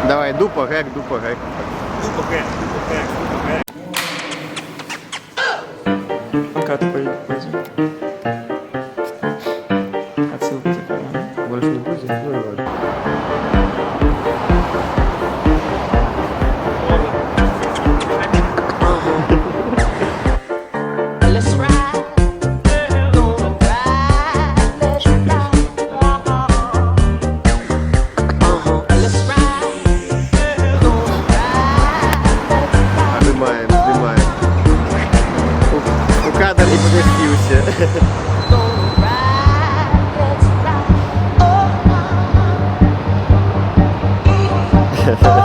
Давай, дупа, гек, дупа, гек. Дупа гек, дупа гек, дупа гек. Пока ты пойдем. Отсылка такая. Больше не будет? Ну и ладно. Let's ride, gonna ride, let's ride. Let's ride, gonna ride. Знімаємо, знімаємо. У кадр не помістився. Gonna ride, let's ride. Oh,